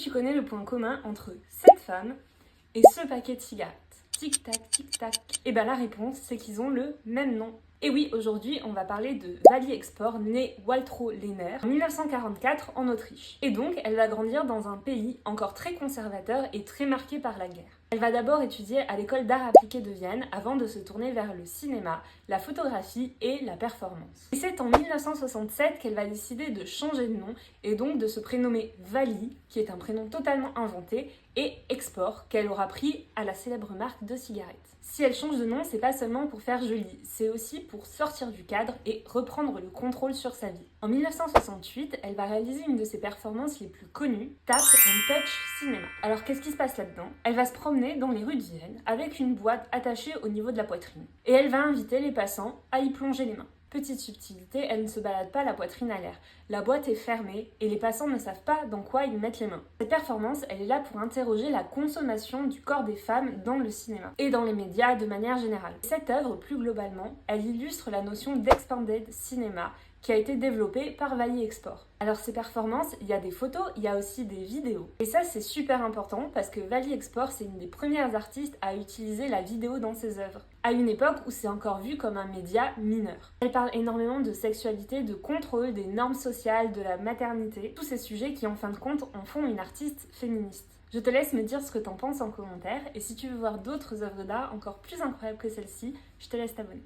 tu connais le point commun entre cette femme et ce paquet de cigarettes? Tic-tac, tic-tac. Et bien la réponse, c'est qu'ils ont le même nom. Et oui, aujourd'hui, on va parler de Vali Export, née Waltraud Lehner, en 1944 en Autriche. Et donc, elle va grandir dans un pays encore très conservateur et très marqué par la guerre. Elle va d'abord étudier à l'école d'art appliqué de Vienne avant de se tourner vers le cinéma, la photographie et la performance. Et c'est en 1967 qu'elle va décider de changer de nom et donc de se prénommer Vali, qui est un prénom totalement inventé, et Export, qu'elle aura pris à la célèbre marque de cigarettes. Si elle change de nom, c'est pas seulement pour faire joli, c'est aussi pour sortir du cadre et reprendre le contrôle sur sa vie. En 1968, elle va réaliser une de ses performances les plus connues, Tap and Touch Cinéma. Alors qu'est-ce qui se passe là-dedans? Elle va se promener dans les rues de Vienne avec une boîte attachée au niveau de la poitrine. Et elle va inviter les passants à y plonger les mains. Petite subtilité, elle ne se balade pas la poitrine à l'air. La boîte est fermée et les passants ne savent pas dans quoi ils mettent les mains. Cette performance, elle est là pour interroger la consommation du corps des femmes dans le cinéma et dans les médias de manière générale. Cette œuvre, plus globalement, elle illustre la notion d'expanded cinéma qui a été développée par Vali Export. Alors ces performances, il y a des photos, il y a aussi des vidéos. Et ça c'est super important parce que Vali Export c'est une des premières artistes à utiliser la vidéo dans ses œuvres, à une époque où c'est encore vu comme un média mineur. Elle parle énormément de sexualité, de contrôle, des normes sociales, de la maternité, tous ces sujets qui en fin de compte en font une artiste féministe. Je te laisse me dire ce que t'en penses en commentaire et si tu veux voir d'autres œuvres d'art encore plus incroyables que celle-ci, je te laisse t'abonner.